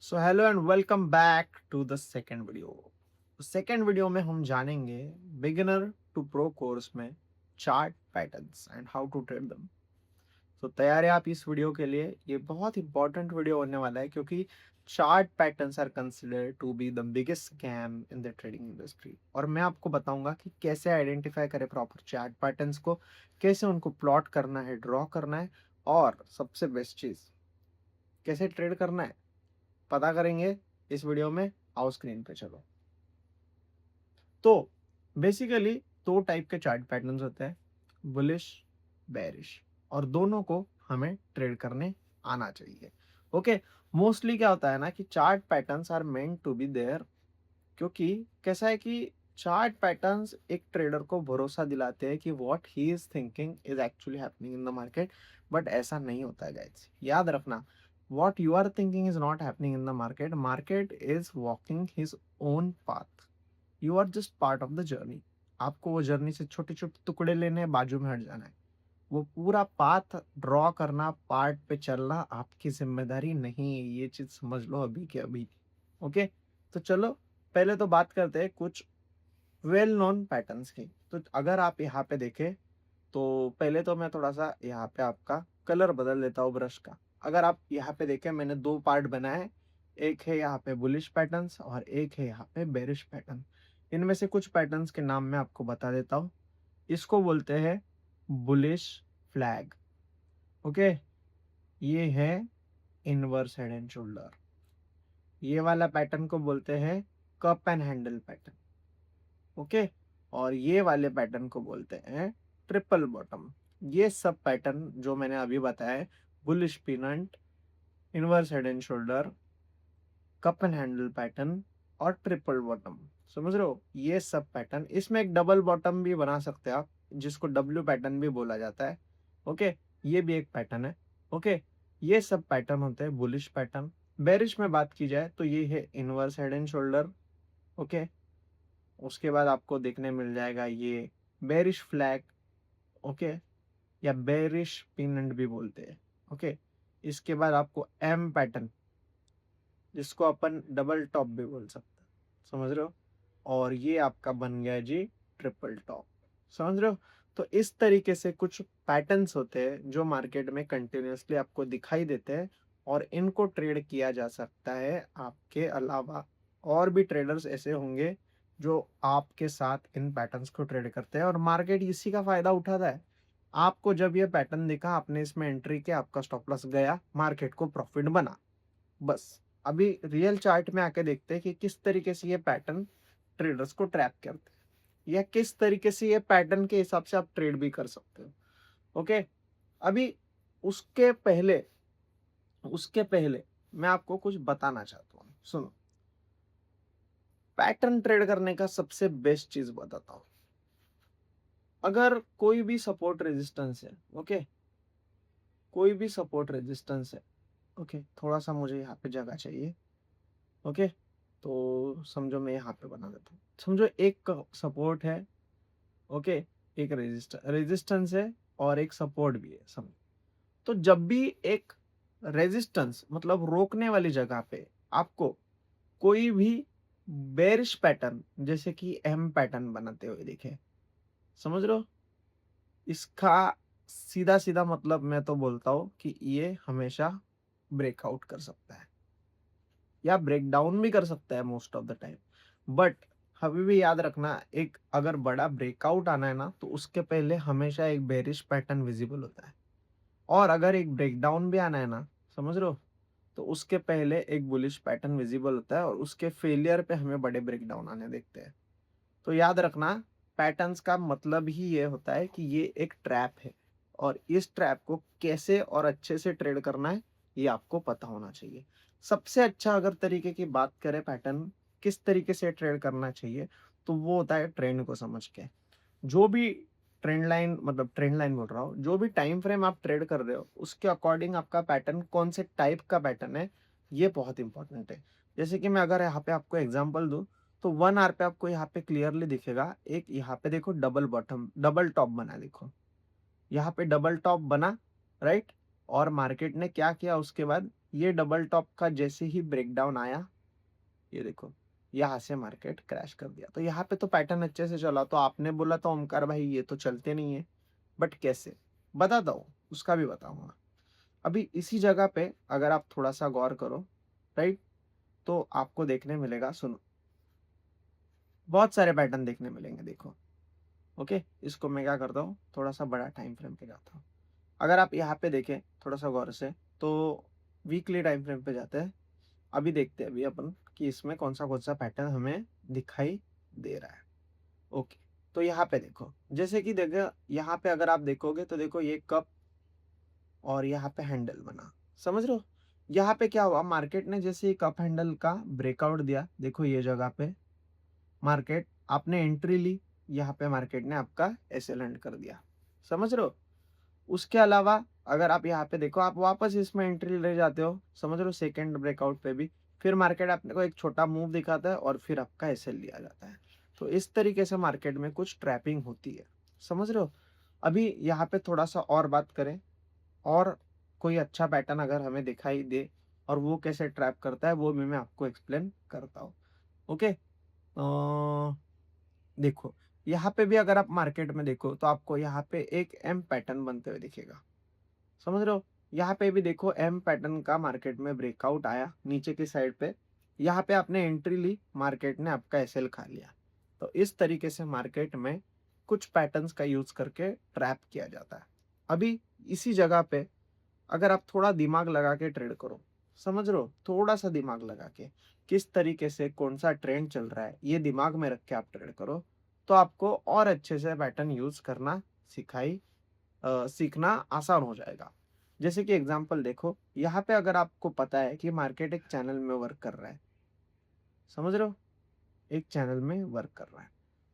So hello and welcome back to the second video. Second video में हम जानेंगे beginner to pro course में chart patterns and how to trade them. तो तैयार है आप इस वीडियो के लिए? ये बहुत इंपॉर्टेंट वीडियो होने वाला है क्योंकि chart patterns are considered to be the biggest scam in the trading industry. और मैं आपको बताऊंगा कि कैसे आइडेंटिफाई करें प्रॉपर चार्ट पैटर्न्स को, कैसे उनको प्लॉट करना है, ड्रॉ करना है, और सबसे बेस्ट चीज कैसे ट्रेड करना है पता करेंगे इस वीडियो में। आओ स्क्रीन पे चलो। तो बेसिकली दो टाइप के चार्ट पैटर्न्स होते हैं, बुलिश, बेरिश, और दोनों को हमें ट्रेड करने आना चाहिए। ओके, मोस्टली क्या होता है ना कि chart patterns are meant to be there, क्योंकि कैसा है कि चार्ट पैटर्न्स एक ट्रेडर को भरोसा दिलाते हैं कि what he is thinking is actually happening in the market. But ऐसा नहीं होता है गाइस, याद रखना। what you are thinking is not happening in the market is walking his own path. You are just part of the journey. आपको वो journey से छोटे छोटे टुकड़े लेने हैं, बाजू में हट जाना है। वो पूरा पाथ ड्रॉ करना, पार्ट पे चलना आपकी जिम्मेदारी नहीं है, ये चीज समझ लो अभी के अभी। ओके, तो चलो पहले तो बात करते हैं कुछ वेल नोन पैटर्न्स की। तो अगर आप यहाँ पे देखें तो पहले तो मैं थोड़ा सा यहाँ पे आपका कलर बदल देता हूँ ब्रश का। अगर आप यहाँ पे देखें, मैंने दो पार्ट बनाए हैं। एक है यहाँ पे बुलिश पैटर्न्स और एक है यहाँ पे बेरिश पैटर्न। इनमें से कुछ पैटर्न्स के नाम मैं आपको बता देता हूँ। इसको बोलते हैं बुलिश फ्लैग। ओके, ये है इनवर्स हेड एंड शोल्डर। ये वाला पैटर्न को बोलते हैं cup and handle pattern. Okay, और ये वाले पैटर्न को बोलते हैं ट्रिपल बॉटम। ये सब पैटर्न जो मैंने अभी बताया है, bullish pennant, inverse head and shoulder, cup and handle pattern और ट्रिपल बॉटम, समझ रहे हो? ये सब पैटर्न, इसमें एक डबल बॉटम भी बना सकते हैं आप, जिसको डब्ल्यू पैटर्न भी बोला जाता है। ओके, ये भी एक पैटर्न है। ओके, ये सब पैटर्न होते हैं बुलिश पैटर्न। बेरिश में बात की जाए तो ये है inverse head and shoulder. Okay, उसके बाद आपको देखने मिल जाएगा ये बेरिश फ्लैग। ओके, या बेरिश पिनंट भी बोलते हैं। ओके, इसके बाद आपको एम पैटर्न, जिसको अपन डबल टॉप भी बोल सकते हैं, समझ रहे हो? और ये आपका बन गया जी ट्रिपल टॉप, समझ रहे हो? तो इस तरीके से कुछ पैटर्न्स होते हैं जो मार्केट में कंटिन्यूअसली आपको दिखाई देते हैं, और इनको ट्रेड किया जा सकता है। आपके अलावा और भी ट्रेडर्स ऐसे होंगे जो आपके साथ इन पैटर्न्स को ट्रेड करते हैं, और मार्केट इसी का फायदा उठाता है। आपको जब ये पैटर्न दिखा, आपने इसमें एंट्री किया, आपका स्टॉप लॉस गया, मार्केट को प्रॉफिट बना, बस। अभी रियल चार्ट में आके देखते हैं कि किस तरीके से ये पैटर्न ट्रेडर्स को ट्रैप करते हैं, या किस तरीके से ये पैटर्न के हिसाब से आप ट्रेड भी कर सकते हो। ओके, अभी उसके पहले उसके पहले मैं आपको कुछ बताना चाहता हूँ, सुनो। पैटर्न ट्रेड करने का सबसे बेस्ट चीज बताता हूँ। अगर कोई भी सपोर्ट रेजिस्टेंस है, ओके, कोई भी सपोर्ट रेजिस्टेंस है, ओके, थोड़ा सा मुझे यहाँ पे जगह चाहिए। ओके, तो समझो मैं यहाँ पे बना देता हूँ। समझो एक सपोर्ट है, ओके, एक रेजिस्टेंस है और एक सपोर्ट भी है, समझो। तो जब भी एक रेजिस्टेंस मतलब रोकने वाली जगह पे आपको कोई भी बेरिश पैटर्न, जैसे कि एम पैटर्न बनाते हुए दिखे, समझ रहे हो? इसका सीधा सीधा मतलब मैं तो बोलता हूँ कि ये हमेशा ब्रेकआउट कर सकता है या ब्रेक डाउन भी कर सकता है most of the time. But अभी भी याद रखना, एक अगर बड़ा ब्रेकआउट आना है ना, तो उसके पहले हमेशा एक बेरिश पैटर्न विजिबल होता है। और अगर एक ब्रेकडाउन भी आना है ना, समझ रहे हो, तो उसके पहले एक बुलिश पैटर्न विजिबल होता है, और उसके फेलियर पे हमें बड़े ब्रेकडाउन आने देखते हैं। तो याद रखना, पैटर्न्स का मतलब ही ये होता है कि ये एक ट्रैप है, और इस ट्रैप को कैसे और अच्छे से ट्रेड करना है ये आपको पता होना चाहिए। सबसे अच्छा अगर तरीके की बात करें पैटर्न किस तरीके से ट्रेड करना चाहिए, तो वो होता है ट्रेंड को समझ के। जो भी ट्रेंड लाइन, मतलब ट्रेंड लाइन बोल रहा हूँ, जो भी टाइम फ्रेम आप ट्रेड कर रहे हो उसके अकॉर्डिंग आपका पैटर्न कौन से टाइप का पैटर्न है, ये बहुत इंपॉर्टेंट है। जैसे कि मैं अगर यहाँ पे आपको एग्जांपल दूं, तो 1 आवर पे आपको यहाँ पे क्लियरली दिखेगा, एक यहाँ पे देखो डबल बॉटम, डबल टॉप बना, देखो यहाँ पे डबल टॉप बना, राइट? और मार्केट ने क्या किया उसके बाद, ये डबल टॉप का जैसे ही ब्रेकडाउन आया, ये देखो यहाँ से मार्केट क्रैश कर दिया। तो यहाँ पे तो पैटर्न अच्छे से चला, तो आपने बोला तो ओमकार भाई ये तो चलते नहीं है, बट कैसे बताता हूँ, उसका भी बताऊंगा। अभी इसी जगह पे अगर आप थोड़ा सा गौर करो, राइट, तो आपको देखने मिलेगा, सुनो, बहुत सारे पैटर्न देखने मिलेंगे, देखो। ओके, इसको मैं क्या करता हूँ, थोड़ा सा बड़ा टाइम फ्रेम पे जाता हूँ। अगर आप यहाँ पे देखें थोड़ा सा गौर से, तो वीकली टाइम फ्रेम पे जाते हैं। अभी देखते हैं अभी अपन कि इसमें कौन सा पैटर्न हमें दिखाई दे रहा है। ओके, तो यहाँ पे देखो, जैसे कि देखो यहाँ पे अगर आप देखोगे तो देखो ये कप और यहाँ पे हैंडल बना, समझ रहे हो। यहाँ पे क्या हुआ, मार्केट ने जैसे ही कप हैंडल का ब्रेकआउट दिया, देखो ये जगह पे मार्केट, आपने एंट्री ली, यहाँ पे मार्केट ने आपका एसएल एंड कर दिया, समझ रहे हो। उसके अलावा अगर आप यहाँ पे देखो, आप वापस इसमें एंट्री ले जाते हो, समझ रहे हो, सेकेंड ब्रेकआउट पे भी फिर मार्केट आपने को एक छोटा मूव दिखाता है और फिर आपका एसएल लिया जाता है। तो इस तरीके से मार्केट में कुछ ट्रैपिंग होती है, समझ रहे हो। अभी यहाँ पे थोड़ा सा और बात करें, और कोई अच्छा पैटर्न अगर हमें दिखाई दे और वो कैसे ट्रैप करता है वो भी मैं आपको एक्सप्लेन करता हूँ। ओके, देखो यहाँ पे भी अगर आप मार्केट में देखो तो आपको यहाँ पे एक एम पैटर्न बनते हुए दिखेगा, समझ रहे हो। यहाँ पे भी देखो एम पैटर्न का मार्केट में ब्रेकआउट आया नीचे की साइड पे, यहाँ पे आपने एंट्री ली, मार्केट ने आपका एसएल खा लिया। तो इस तरीके से मार्केट में कुछ पैटर्न्स का यूज करके ट्रैप किया जाता है। अभी इसी जगह पे अगर आप थोड़ा दिमाग लगा के ट्रेड करो, समझ रहे हो, थोड़ा सा दिमाग लगा के, किस तरीके से कौन सा ट्रेंड चल रहा है ये दिमाग में रख के आप ट्रेड करो, तो आपको और अच्छे से पैटर्न यूज करना सीखना आसान हो जाएगा। जैसे कि एग्जांपल देखो, यहाँ पे अगर आपको पता है कि मार्केट एक चैनल में वर्क कर रहा है, समझ रहे हो, एक चैनल में वर्क कर रहा है,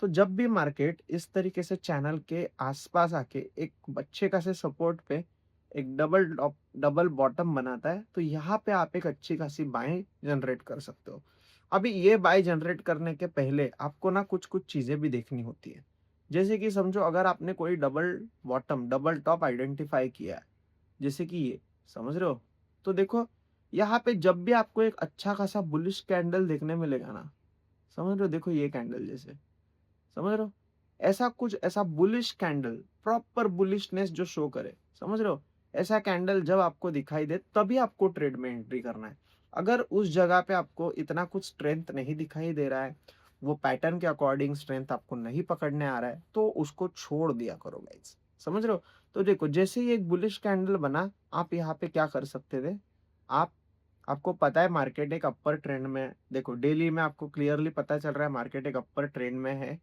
तो जब भी मार्केट इस तरीके से चैनल के आसपास आके एक अच्छे खासे सपोर्ट पे एक डबल बॉटम बनाता है, तो यहाँ पे आप एक अच्छी खासी बाय जनरेट कर सकते हो। अभी ये बाय जनरेट करने के पहले आपको ना कुछ कुछ चीजें भी देखनी होती है। जैसे कि समझो अगर आपने कोई double bottom double top identify किया है, जैसे कि ये, समझ रहे हो, तो देखो यहाँ पे जब भी आपको एक अच्छा खासा बुलिश कैंडल देखने मिलेगा ना, समझ रहे हो, देखो ये कैंडल जैसे, समझ रहे हो, ऐसा कुछ ऐसा बुलिश कैंडल, प्रॉपर बुलिशनेस जो शो करे, समझ रहे हो, ऐसा कैंडल जब आपको दिखाई दे तभी आपको ट्रेड में एंट्री करना है। अगर उस जगह पे आपको इतना कुछ स्ट्रेंथ नहीं दिखाई दे रहा है, वो पैटर्न के अकॉर्डिंग स्ट्रेंथ आपको नहीं पकड़ने आ रहा है, तो उसको छोड़ दिया करो गाइस, समझ रहे हो। तो देखो जैसे ही एक बुलिश कैंडल बना, आप यहाँ पे क्या कर सकते थे, आप आपको पता है मार्केट एक अपर ट्रेंड में है। देखो डेली में आपको क्लियरली पता चल रहा है मार्केट एक अपर ट्रेंड में है।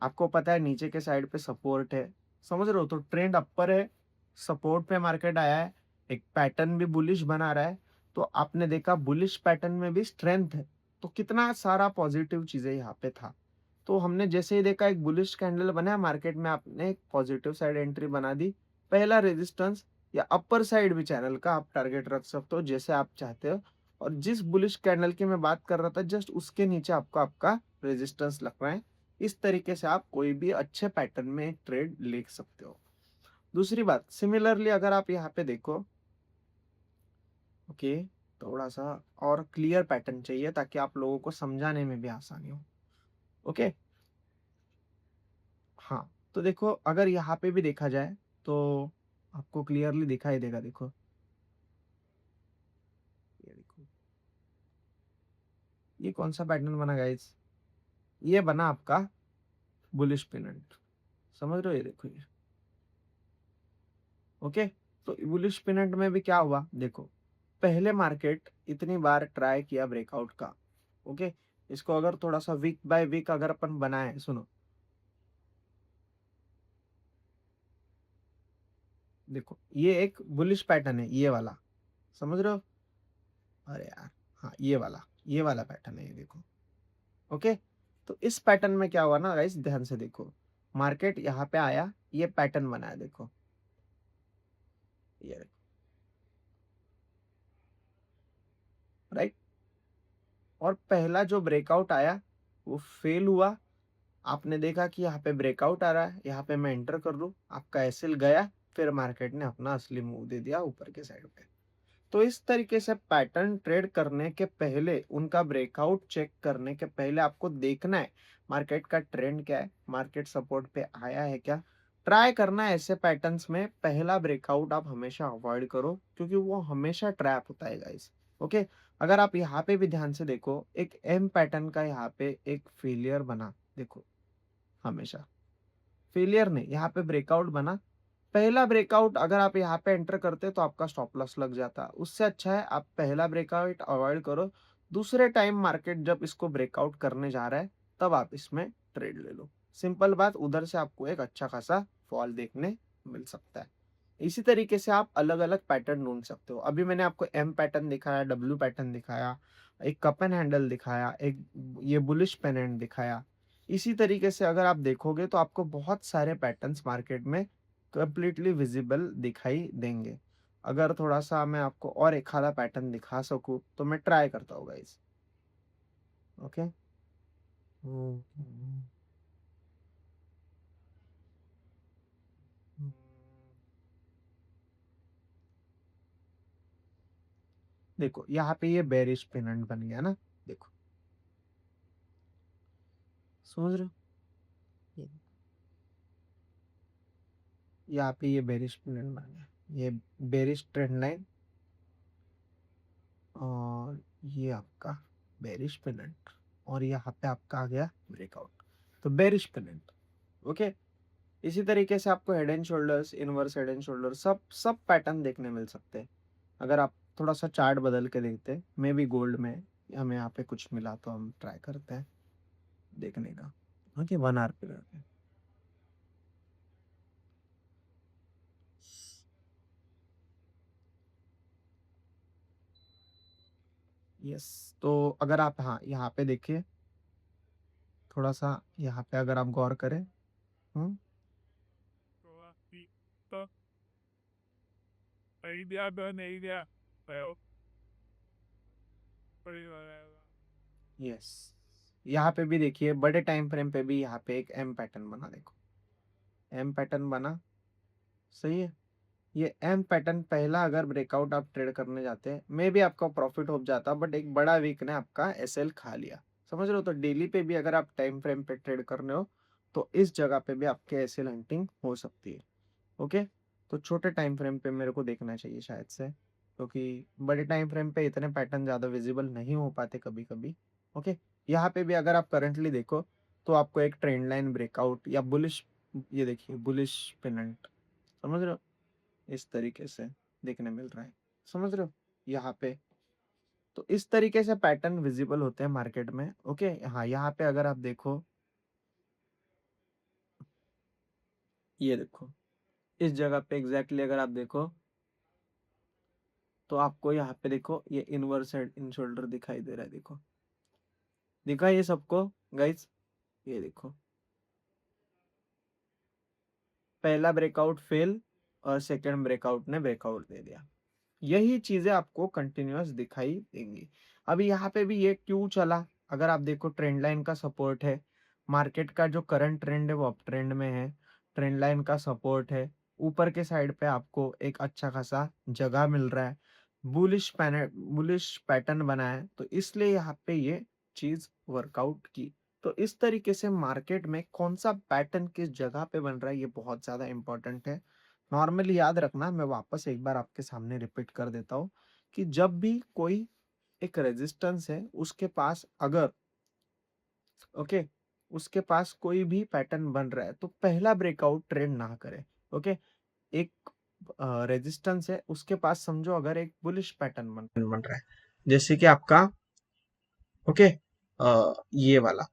आपको पता है नीचे के साइड पे सपोर्ट है, समझ रहे हो, तो ट्रेंड अपर है, सपोर्ट पे मार्केट आया है, एक पैटर्न भी बुलिश बना रहा है। तो आपने देखा बुलिश पैटर्न में भी स्ट्रेंथ है, तो कितना सारा पॉजिटिव चीजें यहाँ पे था। तो हमने जैसे ही देखा एक बुलिश कैंडल बना मार्केट में, आपने एक पॉजिटिव साइड एंट्री बना दी। पहला रेजिस्टेंस या अपर साइड भी चैनल का आप टारगेट रख सकते हो जैसे आप चाहते हो। और जिस बुलिश कैंडल की मैं बात कर रहा था जस्ट उसके नीचे आपको आपका रेजिस्टेंस लग रहा है। इस तरीके से आप कोई भी अच्छे पैटर्न में एक ट्रेड ले सकते हो। दूसरी बात, सिमिलरली अगर आप यहाँ पे देखो, ओके, थोड़ा सा और क्लियर पैटर्न चाहिए ताकि आप लोगों को समझाने में भी आसानी हो। ओके, हाँ, तो देखो अगर यहाँ पे भी देखा जाए तो आपको क्लियरली दिखाई देगा, देखो ये देखो, ये कौन सा पैटर्न बना गाइस, ये बना आपका बुलिश पिनंट, समझ रहे हो, ये देखो ये। ओके, तो बुलिश पिनंट में भी क्या हुआ, देखो पहले मार्केट इतनी बार ट्राई किया ब्रेकआउट का। ओके, इसको अगर थोड़ा सा वीक बाय वीक अगर अपन बनाए, सुनो, देखो ये एक बुलिश पैटर्न है ये वाला, समझ रहे हो, अरे यार, हाँ ये वाला पैटर्न है, ये देखो। ओके, तो इस पैटर्न में क्या हुआ ना गाइस, ध्यान से देखो, मार्केट यहाँ पे आया, ये पैटर्न बनाया, देखो ये, राइट, और पहला जो ब्रेकआउट आया वो फेल हुआ। आपने देखा कि यहाँ पे ब्रेकआउट आ रहा है, यहाँ पे मैं एंटर कर लूँ, आपका एसएल गया, फिर मार्केट ने अपना असली मूव दे दिया ऊपर के साइड पे। तो इस तरीके से पैटर्न ट्रेड करने के पहले, उनका ब्रेकआउट चेक करने के पहले आपको देखना है मार्केट का ट्रेंड क्या है, मार्केट सपोर्ट पे आया है क्या। ट्राई करना है ऐसे पैटर्न्स में पहला ब्रेकआउट आप हमेशा अवॉइड करो, क्योंकि वो हमेशा ट्रैप होता है गाइस। ओके, अगर आप यहाँ पे भी ध्यान से देखो, एक एम पैटर्न का यहाँ पे एक फेलियर बना, देखो हमेशा फेलियर नहीं, यहाँ पे ब्रेकआउट बना। पहला ब्रेकआउट अगर आप यहाँ पे एंटर करते तो आपका स्टॉप लॉस लग जाता, उससे अच्छा है आप पहला ब्रेकआउट अवॉइड करो। दूसरे टाइम मार्केट जब इसको ब्रेकआउट करने जा रहा है तब आप इसमें ट्रेड ले लो। सिंपल बात, उधर से आपको एक अच्छा खासा फॉल देखने मिल सकता है। इसी तरीके से आप अलग अलग पैटर्न ढूंढ सकते हो। अभी मैंने आपको एम पैटर्न दिखाया, डब्ल्यू पैटर्न दिखाया, एक कप एंड हैंडल दिखाया, एक ये बुलिश पेनेंट दिखाया। इसी तरीके से अगर आप देखोगे तो आपको बहुत सारे पैटर्न्स मार्केट में कंप्लीटली विजिबल दिखाई देंगे। अगर थोड़ा सा मैं आपको और एक आधा पैटर्न दिखा सकूं तो मैं ट्राई करता हूँ गाइस। ओके, देखो यहाँ पे ये बेरिश पेनेंट बन गया ना, देखो समझ रहे हो, ये यहाँ पे ये बेरिश पेनेंट बन गया, ये बेरिश ट्रेंड लाइन, और ये आपका बेरिश पेनेंट, और यहाँ पे आपका आ गया ब्रेकआउट, तो बेरिश पेनेंट। ओके, इसी तरीके से आपको head and shoulders, inverse head and shoulder, सब सब पैटर्न देखने मिल सकते हैं। अगर आप थोड़ा सा चार्ट बदल के देखते, मे बी गोल्ड में हमें यहाँ पे कुछ मिला तो हम ट्राई करते हैं देखने का। ओके, 1 आवर पे करते हैं। यस, तो अगर आप हाँ यहाँ पे देखिए, थोड़ा सा यहाँ पे अगर आप गौर करें, हम्म यस, यहाँ पे भी देखिए बड़े टाइम फ्रेम पे भी यहाँ पे एक एम पैटर्न बना, देखो एम पैटर्न बना, सही है। ये एम पैटर्न पहला अगर ब्रेकआउट आप ट्रेड करने जाते हैं, मे भी आपका प्रॉफिट हो जाता, बट एक बड़ा वीक ने आपका एसएल खा लिया, समझ रहे हो। तो डेली पे भी अगर आप टाइम फ्रेम पे ट्रेड करने हो तो इस जगह पे भी आपके एसएल हंटिंग हो सकती है। ओके, तो छोटे टाइम फ्रेम पे मेरे को देखना चाहिए शायद से, क्योंकि बड़े टाइम फ्रेम पे इतने पैटर्न ज़्यादा विजिबल नहीं हो पाते कभी कभी। ओके, यहाँ पे भी अगर आप करंटली देखो तो आपको एक ट्रेंड लाइन ब्रेकआउट या बुलिश, ये देखिए बुलिश पेनेंट, समझ रहे हो, इस तरीके से देखने मिल रहा है, समझ रहे हो यहाँ पे। तो इस तरीके से पैटर्न विजिबल होते हैं मार्केट में। ओके, हाँ यहाँ पे अगर आप देखो, ये देखो इस जगह पे एग्जैक्टली अगर आप देखो तो आपको यहाँ पे देखो ये इनवर्स हेड इन शोल्डर दिखाई दे रहा है, देखो दिखा ये सबको गाइस, ये देखो पहला ब्रेकआउट फेल और सेकंड ब्रेकआउट ने ब्रेकआउट दे दिया। यही चीजें आपको कंटिन्यूअस दिखाई देंगी। अभी यहाँ पे भी ये क्यों चला, अगर आप देखो ट्रेंड लाइन का सपोर्ट है, मार्केट का जो करंट ट्रेंड है वो अप ट्रेंड में है, ट्रेंड लाइन का सपोर्ट है, ऊपर के साइड पे आपको एक अच्छा खासा जगह मिल रहा है, बुलिश पैटर्न बना है, तो इसलिए यहाँ पे ये चीज वर्कआउट की। तो इस तरीके से मार्केट में कौन सा पैटर्न किस जगह पे बन रहा है ये बहुत ज्यादा इंपॉर्टेंट है। नॉर्मली याद रखना, मैं वापस एक बार आपके सामने रिपीट कर देता हूँ कि जब भी कोई एक रेजिस्टेंस है उसके पास अगर, ओके, उसके पास कोई भी पैटर्न बन रहा है तो पहला ब्रेकआउट ट्रेड ना करे। ओके, एक रेजिस्टेंस है उसके पास, समझो अगर एक बुलिश पैटर्न बन रहा है, जैसे कि आपका, ओके, ये वाला,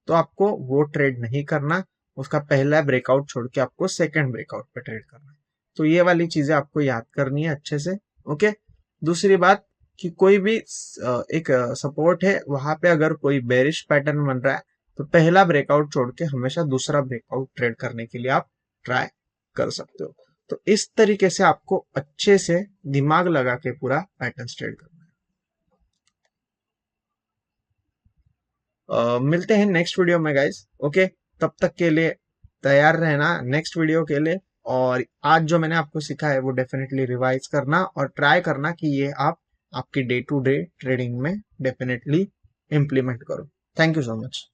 तो आपको वो ट्रेड नहीं करना, उसका पहला ब्रेकआउट छोड़ के आपको सेकंड ब्रेकआउट पे ट्रेड करना है। तो ये वाली चीजें आपको याद करनी है अच्छे से। ओके, दूसरी बात कि कोई भी एक सपोर्ट है वहां पे अगर कोई बेरिश पैटर्न बन रहा है तो पहला ब्रेकआउट छोड़ के हमेशा दूसरा ब्रेकआउट ट्रेड करने के लिए आप ट्राई कर सकते हो। तो इस तरीके से आपको अच्छे से दिमाग लगा के पूरा पैटर्न ट्रेड करना है। मिलते हैं नेक्स्ट वीडियो में गाइस। ओके, तब तक के लिए तैयार रहना नेक्स्ट वीडियो के लिए। और आज जो मैंने आपको सिखाया है वो डेफिनेटली रिवाइज करना और ट्राई करना कि ये आप आपकी डे टू डे ट्रेडिंग में डेफिनेटली इम्प्लीमेंट करो। Thank you so much.